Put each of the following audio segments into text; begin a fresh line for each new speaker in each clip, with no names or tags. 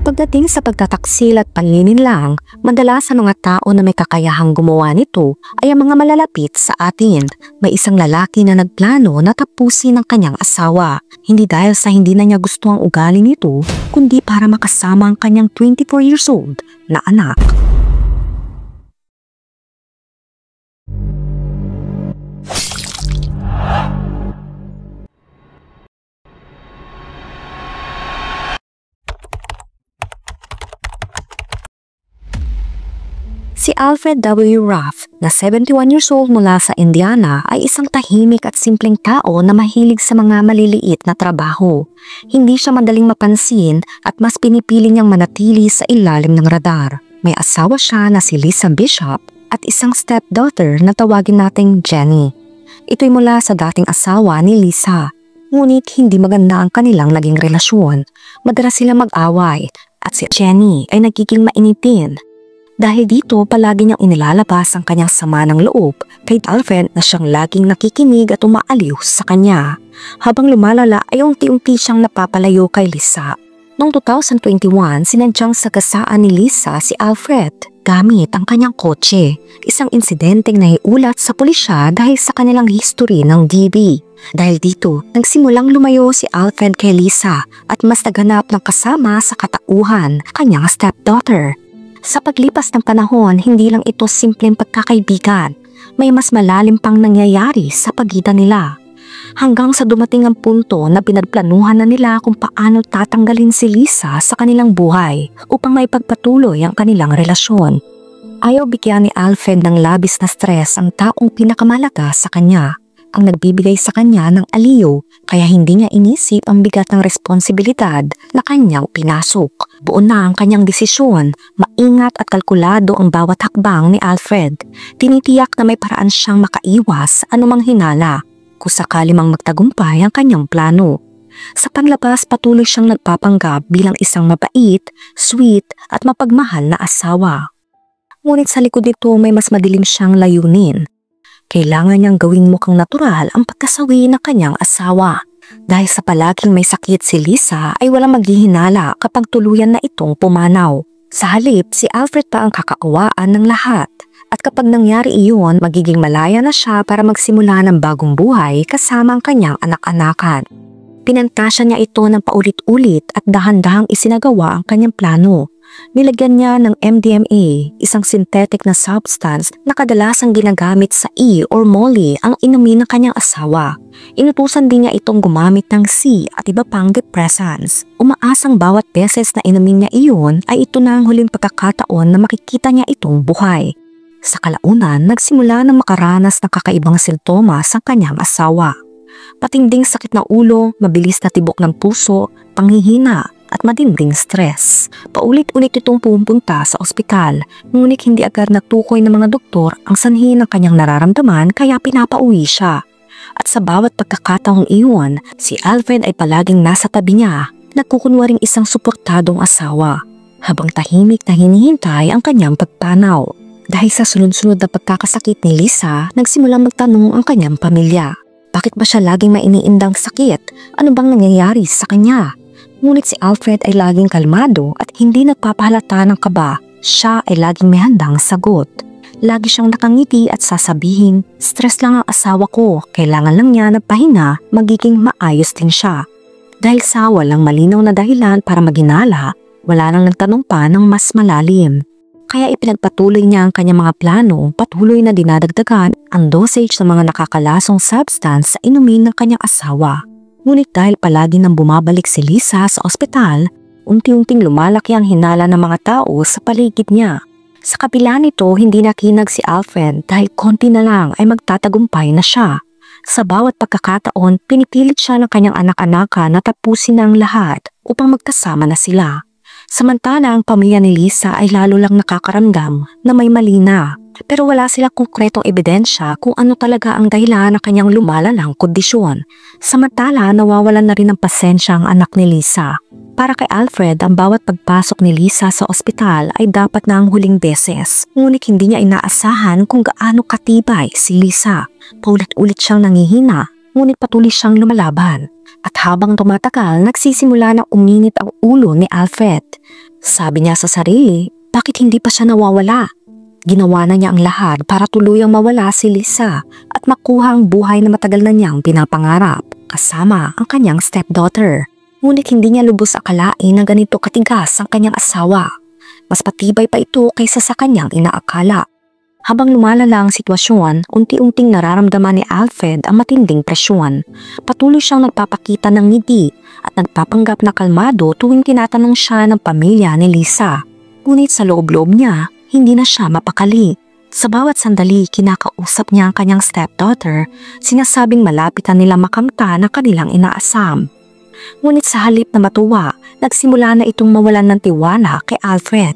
Pagdating sa pagtataksil at panlilinlang, madalas sa mga tao na may kakayahang gumawa nito ay ang mga malalapit sa atin. May isang lalaki na nagplano na tapusin ang kanyang asawa. Hindi dahil sa hindi na niya gusto ang ugali nito, kundi para makasama ang kanyang 24 years old na anak. Si Alfred W. Ruff, na 71 years old mula sa Indiana, ay isang tahimik at simpleng tao na mahilig sa mga maliliit na trabaho. Hindi siya madaling mapansin at mas pinipili niyang manatili sa ilalim ng radar. May asawa siya na si Lisa Bishop at isang stepdaughter na tawagin nating Jenny. Ito'y mula sa dating asawa ni Lisa. Ngunit hindi maganda ang kanilang naging relasyon. Madalas sila mag-away at si Jenny ay nagiging mainitin. Dahil dito, palagi niyang inilalabas ang kanyang sama ng loob kay Alfred na siyang laging nakikinig at umaaliw sa kanya. Habang lumalala ay unti-unti siyang napapalayo kay Lisa. Noong 2021, sinadyanng sagasaan ni Lisa si Alfred gamit ang kanyang kotse. Isang insidenteng naiulat sa pulisya dahil sa kanilang history ng DB. Dahil dito, nagsimulang lumayo si Alfred kay Lisa at mas naghanap ng kasama sa katauhan, kanyang stepdaughter. Sa paglipas ng panahon, hindi lang ito simpleng pagkakaibigan. May mas malalim pang nangyayari sa pagitan nila. Hanggang sa dumating ang punto na pinagplanuhan na nila kung paano tatanggalin si Lisa sa kanilang buhay upang maipagpatuloy ang kanilang relasyon. Ayaw bigyan ni Alfred ng labis na stress ang taong pinakamalaga sa kanya. Ang nagbibigay sa kanya ng aliw, kaya hindi niya inisip ang bigat ng responsibilidad na kanyang pinasok. Buo na ang kanyang desisyon, maingat at kalkulado ang bawat hakbang ni Alfred. Tinitiyak na may paraan siyang makaiwas sa anumang hinala kung sakali mang magtagumpay ang kanyang plano. Sa panlabas, patuloy siyang nagpapanggap bilang isang mabait, sweet at mapagmahal na asawa. Ngunit sa likod nito may mas madilim siyang layunin. Kailangan niyang gawing mukhang natural ang pagkasawi ng kanyang asawa. Dahil sa palaging may sakit si Lisa ay walang maghihinala kapag tuluyan na itong pumanaw. Sa halip, si Alfred pa ang kakauwaan ng lahat. At kapag nangyari iyon, magiging malaya na siya para magsimula ng bagong buhay kasama ang kanyang anak-anakan. Pinantasya niya ito ng paulit-ulit at dahan-dahang isinagawa ang kanyang plano. Nilagyan niya ng MDMA, isang synthetic na substance na kadalasang ginagamit sa or Molly ang inumin ng kanyang asawa. Inutusan din niya itong gumamit ng C at iba pang depressants. Umaasang bawat beses na inumin niya iyon ay ito na ang huling pagkakataon na makikita niya itong buhay. Sa kalaunan, nagsimula ng makaranas ng kakaibang sintomas ang kanyang asawa. Patinding sakit na ulo, mabilis na tibok ng puso, panghihina, at matinding stress. Paulit-ulit itong pumunta sa ospital, ngunit hindi agad natukoy ng mga doktor ang sanhi ng kanyang nararamdaman kaya pinapauwi siya. At sa bawat pagkakataong iyon, si Alfred ay palaging nasa tabi niya, nagkukunwaring isang suportadong asawa, habang tahimik na hinihintay ang kanyang pagpanaw. Dahil sa sunod-sunod na pagkakasakit ni Lisa, nagsimulang magtanong ang kanyang pamilya. Bakit ba siya laging may iniindang sakit? Ano bang nangyayari sa kanya? Ngunit si Alfred ay laging kalmado at hindi nagpapahalata ng kaba. Siya ay laging may handang sagot. Lagi siyang nakangiti at sasabihin, stress lang ang asawa ko, kailangan lang niya ng pahinga, magiging maayos din siya. Dahil sa walang malinaw na dahilan para maginala, wala nang nagtanong pa ng mas malalim. Kaya ipinagpatuloy niya ang kanyang mga plano, patuloy na dinadagdagan ang dosage ng mga nakakalasong substance sa inumin ng kanyang asawa. Ngunit dahil palagi nang bumabalik si Lisa sa ospital, unti-unting lumalaki ang hinala ng mga tao sa paligid niya. Sa kabila nito, hindi nakinag si Alfred dahil konti na lang ay magtatagumpay na siya. Sa bawat pagkakataon, pinipilit siya ng kanyang anak-anakan na tapusin ang lahat upang magkasama na sila. Samantala ang pamilya ni Lisa ay lalo lang nakakaramdam na may mali na. Pero wala silang konkretong ebidensya kung ano talaga ang dahilan ng kanyang lumalalang kondisyon. Samantala, nawawalan na rin ng pasensya ang anak ni Lisa. Para kay Alfred, ang bawat pagpasok ni Lisa sa ospital ay dapat na ang huling beses. Ngunit hindi niya inaasahan kung gaano katibay si Lisa. Paulit-ulit siyang nangihina, ngunit patuloy siyang lumalaban. At habang tumatagal, nagsisimula na uminit ang ulo ni Alfred. Sabi niya sa sarili, bakit hindi pa siya nawawala? Ginawa na niya ang lahat para tuluyang mawala si Lisa at makuha ang buhay na matagal na niyang pinapangarap, kasama ang kanyang stepdaughter. Ngunit hindi niya lubos akalain na ganito katigas ang kanyang asawa. Mas patibay pa ito kaysa sa kanyang inaakala. Habang lumalala ang sitwasyon, unti-unting nararamdaman ni Alfred ang matinding presyon. Patuloy siyang nagpapakita ng ngiti at nagpapanggap na kalmado tuwing tinatanong siya ng pamilya ni Lisa. Ngunit sa loob-loob niya, hindi na siya mapakali. Sa bawat sandali, kinakausap niya ang kanyang stepdaughter, sinasabing malapitan nila makamta na kanilang inaasam. Ngunit sa halip na matuwa, nagsimula na itong mawalan ng tiwala kay Alfred.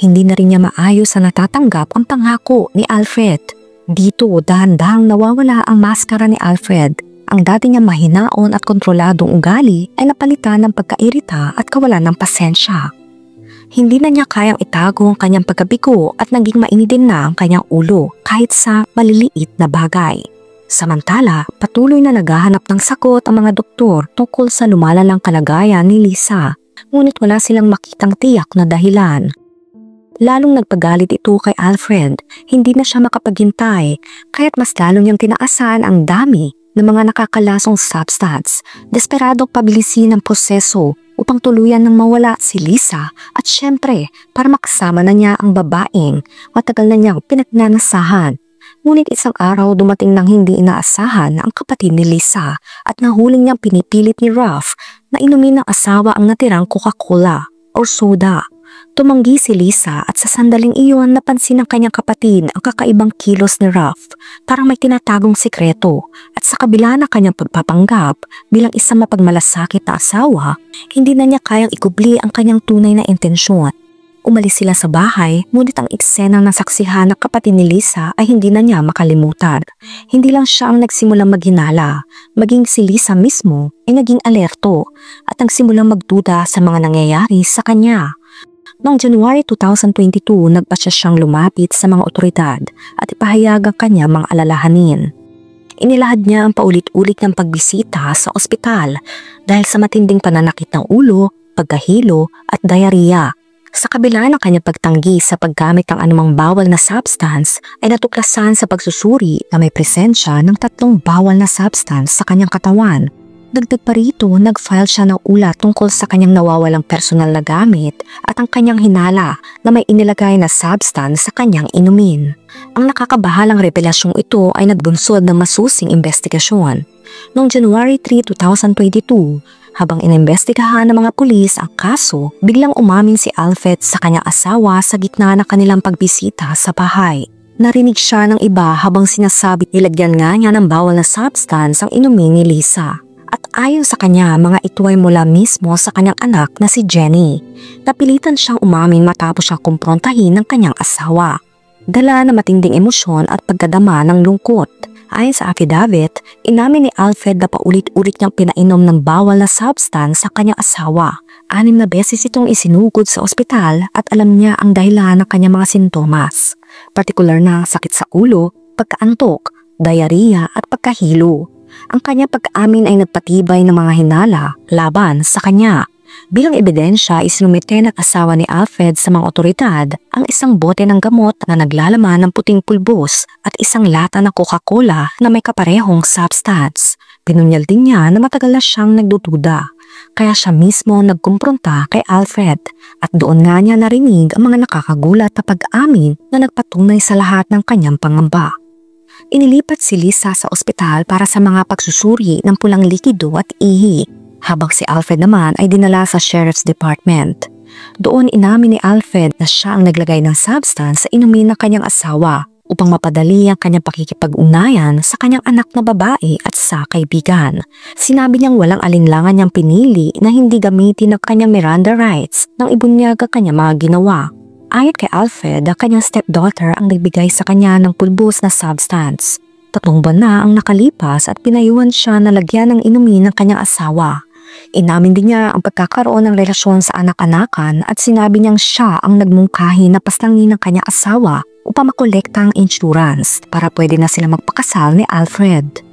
Hindi na rin niya maayos na natatanggap ang pangako ni Alfred. Dito dahan-dahang nawawala ang maskara ni Alfred. Ang dati niyang mahinaon at kontroladong ugali ay napalitan ng pagkairita at kawalan ng pasensya. Hindi na niya kayang itago ang kanyang pagkabigo at naging mainit din na ang kanyang ulo kahit sa maliliit na bagay. Samantala, patuloy na naghahanap ng sagot ang mga doktor tungkol sa lumalalang kalagayan ni Lisa, ngunit wala silang makitang tiyak na dahilan. Lalong nagpagalit ito kay Alfred, hindi na siya makapaghintay, kaya't mas lalong niyang tinaasan ang dami ng mga nakakalasong substance, desperadong pabilisin ang proseso upang tuluyan ng mawala si Lisa at syempre para makasama na niya ang babaeng matagal na niyang pinagnanasahan. Ngunit isang araw dumating nang hindi inaasahan ang kapatid ni Lisa at nahuling niyang pinipilit ni Ralph na inumin ng asawa ang natirang Coca-Cola o soda. Tumanggi si Lisa at sa sandaling iyon napansin ng kanyang kapatid ang kakaibang kilos ni Ralph, parang may tinatagong sikreto, at sa kabila ng kanyang pagpapanggap bilang isang mapagmalasakit na asawa, hindi na niya kayang ikubli ang kanyang tunay na intensyon. Umalis sila sa bahay, ngunit ang eksenang nasaksihan ng kapatid ni Lisa ay hindi na niya makalimutan. Hindi lang siya ang nagsimulang maghinala, maging si Lisa mismo ay naging alerto at nagsimulang magduda sa mga nangyayari sa kanya. Noong January 2022, nagpa siyang lumapit sa mga otoridad at ipahayag ang kanya mga alalahanin. Inilahad niya ang paulit-ulit ng pagbisita sa ospital dahil sa matinding pananakit ng ulo, pagkahilo at diarrhea. Sa kabila ng kanyang pagtanggi sa paggamit ng anumang bawal na substance ay natuklasan sa pagsusuri na may presensya ng 3 bawal na substance sa kanyang katawan. Dagdag pa rito, nag-file siya ng ulat tungkol sa kanyang nawawalang personal na gamit at ang kanyang hinala na may inilagay na substance sa kanyang inumin. Ang nakakabahalang revelasyong ito ay nagbunsod ng masusing investigasyon. Noong January 3, 2022, habang inimbestigahan ng mga pulis ang kaso, biglang umamin si Alfred sa kanyang asawa sa gitna ng kanilang pagbisita sa bahay. Narinig siya ng iba habang sinasabi nilagyan nga niya ng bawal na substance ang inumin ni Lisa. At ayon sa kanya, mga ito ay mula mismo sa kanyang anak na si Jenny. Napilitan siyang umamin matapos siyang kumprontahin ng kanyang asawa. Dala na matinding emosyon at pagdadama ng lungkot. Ayon sa affidavit, inamin ni Alfred na paulit-ulit niyang pinainom ng bawal na substance sa kanyang asawa. 6 na beses itong isinugod sa ospital at alam niya ang dahilan ng kanyang mga sintomas. Partikular na sakit sa ulo, pagkaantok, diarrhea at pagkahilo. Ang kanyang pag-aamin ay nagpatibay ng mga hinala laban sa kanya. Bilang ebidensya, isinumite ng asawa ni Alfred sa mga otoridad ang isang bote ng gamot na naglalaman ng puting pulbos at isang lata ng Coca-Cola na may kaparehong substance. Pinunyal din niya na matagal na siyang nagdududa. Kaya siya mismo nagkumpronta kay Alfred at doon nga niya narinig ang mga nakakagulat na pag-amin na nagpatunay sa lahat ng kanyang pangamba. Inilipat si Lisa sa ospital para sa mga pagsusuri ng pulang likido at ihi, habang si Alfred naman ay dinala sa Sheriff's Department. Doon inamin ni Alfred na siya ang naglagay ng substance sa inumin ng kanyang asawa upang mapadali ang kanyang pakikipag-ugnayan sa kanyang anak na babae at sa kaibigan. Sinabi niyang walang alinlangan niyang pinili na hindi gamitin ang kanyang Miranda rights nang ibunyag ang kanyang mga ginawa. Ayon kay Alfred, ang kanyang stepdaughter ang nagbigay sa kanya ng pulbos na substance. 3 buwan na ang nakalipas at pinayuhan siya na lagyan ng inumin ng kanyang asawa. Inamin din niya ang pagkakaroon ng relasyon sa anak-anakan at sinabi niyang siya ang nagmungkahi na pastangin ng kanyang asawa upang makolekta ang insurance para pwede na sila magpakasal ni Alfred.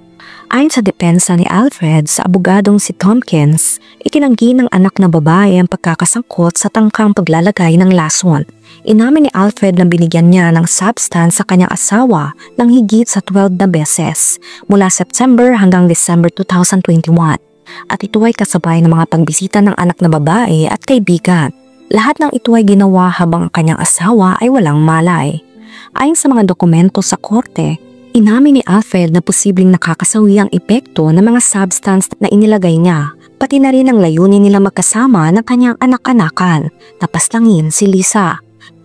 Ayon sa depensa ni Alfred sa abogadong si Tompkins, itinanggi ng anak na babae ang pagkakasangkot sa tangkang paglalagay ng lason. Inamin ni Alfred na binigyan niya ng substance sa kanyang asawa ng higit sa 12 na beses mula September hanggang December 2021. At ito ay kasabay ng mga pagbisita ng anak na babae at kaibigan. Lahat ng ito ay ginawa habang ang kanyang asawa ay walang malay. Ayon sa mga dokumento sa korte, inamin ni Alfred na posibleng nakakasawi ang epekto ng mga substance na inilagay niya, pati na rin ang layunin nila magkasama ng kanyang anak-anakan, napaslangin si Lisa.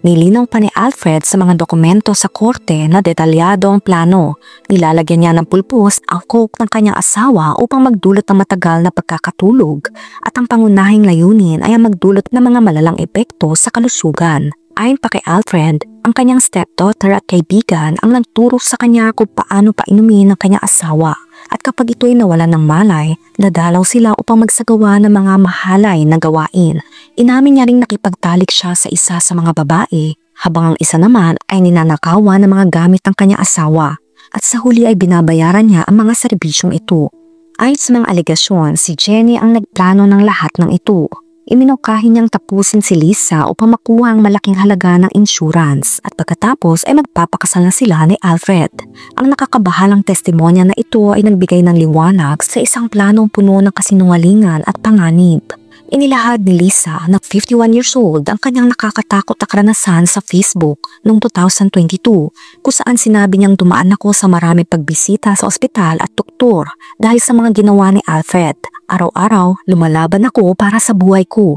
Nilinaw pa ni Alfred sa mga dokumento sa korte na detalyado ang plano. Nilalagyan niya ng pulpos ang coke ng kanyang asawa upang magdulot ng matagal na pagkakatulog at ang pangunahing layunin ay ang magdulot ng mga malalang epekto sa kalusugan. Ayon pa kay Alfred, ang kanyang stepdaughter at kaibigan ang nagturo sa kanya kung paano painumin ng kanyang asawa at kapag ito'y nawalan ng malay, nadalaw sila upang magsagawa ng mga mahalay na gawain. Inamin niya ring nakipagtalik siya sa isa sa mga babae habang ang isa naman ay ninanakawan ng mga gamit ng kanyang asawa at sa huli ay binabayaran niya ang mga serbisyong ito. Ayon sa mga alegasyon, si Jenny ang nagplano ng lahat ng ito. Iminukahin niyang tapusin si Lisa upang makuha ang malaking halaga ng insurance at pagkatapos ay magpapakasal na sila ni Alfred. Ang nakakabahalang testimonya na ito ay nagbigay ng liwanag sa isang planong puno ng kasinungalingan at panganib. Inilahad ni Lisa na 51 years old ang kanyang nakakatakot na karanasan sa Facebook noong 2022 kung saan sinabi niyang dumaan ako sa marami pagbisita sa ospital at doktor dahil sa mga ginawa ni Alfred. Araw-araw, lumalaban ako para sa buhay ko.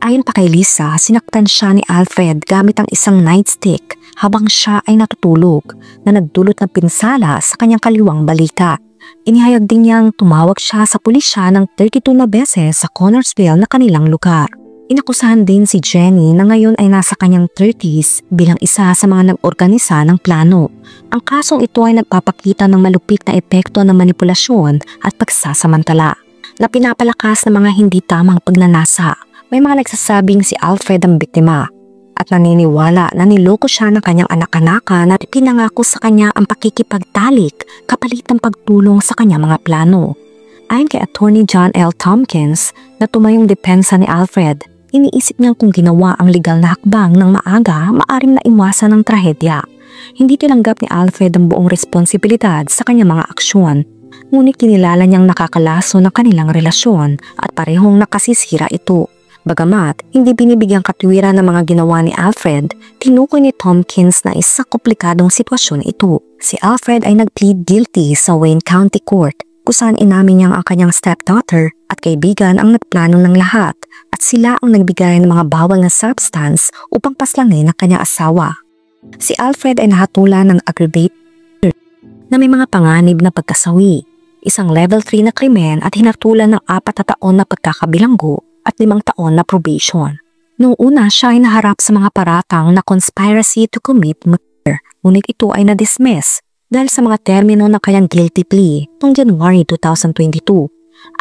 Ayon pa kay Lisa, sinaktan siya ni Alfred gamit ang isang nightstick habang siya ay natutulog na nagdulot ng pinsala sa kanyang kaliwang balikat. Inihayag din niyang tumawag siya sa pulisya ng 32 na beses sa Connorsville na kanilang lugar. Inakusahan din si Jenny na ngayon ay nasa kanyang 30s bilang isa sa mga nag-organisa ng plano. Ang kasong ito ay nagpapakita ng malupit na epekto ng manipulasyon at pagsasamantala na pinapalakas ng mga hindi tamang pagnanasa. May mga nagsasabing si Alfred ang biktima at naniniwala na niloko siya ng kanyang anak-anakan at pinangako sa kanya ang pakikipagtalik kapalit ng pagtulong sa kanyang mga plano. Ayon kay Attorney John L. Tompkins na tumayong depensa ni Alfred, iniisip niyang kung ginawa ang legal na hakbang ng maaga, maaring naiwasan ng trahedya. Hindi tinanggap ni Alfred ang buong responsibilidad sa kanyang mga aksyon. Ngunit kinilala niyang nakakalaso ng kanilang relasyon at parehong nakasisira ito. Bagamat hindi binibigyang katwiran ng mga ginawa ni Alfred, tinukoy ni Tompkins na isang komplikadong sitwasyon ito. Si Alfred ay nag-plead guilty sa Wayne County Court kung saan inamin niyang ang kanyang stepdaughter at kaibigan ang nagplano ng lahat at sila ang nagbigay ng mga bawal na substance upang paslangin ang kanyang asawa. Si Alfred ay nahatulan ng aggravated na may mga panganib na pagkasawi, isang level 3 na krimen at hinatulan ng 4 na taon na pagkakabilanggo at 5 taon na probation. Noong una siya ay naharap sa mga paratang na conspiracy to commit murder, ngunit ito ay na-dismiss dahil sa mga termino ng kanyang guilty plea noong January 2022.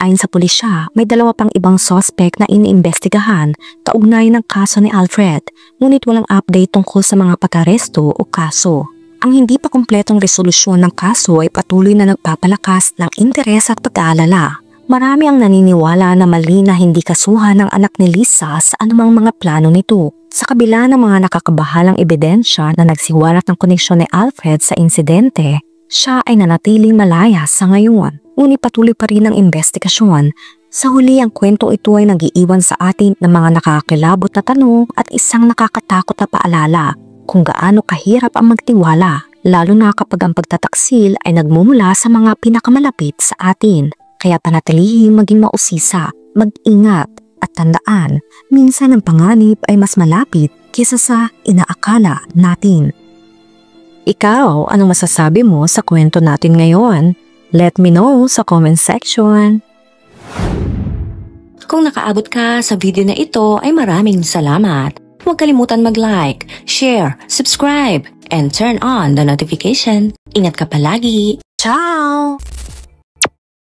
Ayon sa pulisya, may 2 pang ibang suspect na iniimbestigahan kaugnay ng kaso ni Alfred, ngunit walang update tungkol sa mga pag-aresto o kaso. Ang hindi pa kumpletong resolusyon ng kaso ay patuloy na nagpapalakas ng interes at pag-aalala. Marami ang naniniwala na mali na hindi kasuhan ng anak ni Lisa sa anumang mga plano nito. Sa kabila ng mga nakakabahalang ebidensya na nagsiwalat ng koneksyon ni Alfred sa insidente, siya ay nanatiling malaya sa ngayon. Ngunit patuloy pa rin ang investigasyon. Sa huli, ang kwento ito ay nag-iiwan sa atin ng mga nakakilabot na tanong at isang nakakatakot na paalala kung gaano kahirap ang magtiwala, lalo na kapag ang pagtataksil ay nagmumula sa mga pinakamalapit sa atin. Kaya panatilihing maging mausisa, mag-ingat at tandaan, minsan ang panganib ay mas malapit kaysa sa inaakala natin. Ikaw, anong masasabi mo sa kwento natin ngayon? Let me know sa comment section.
Kung nakaabot ka sa video na ito ay maraming salamat. Huwag kalimutan mag-like, share, subscribe, and turn on the notification. Ingat ka palagi.
Ciao!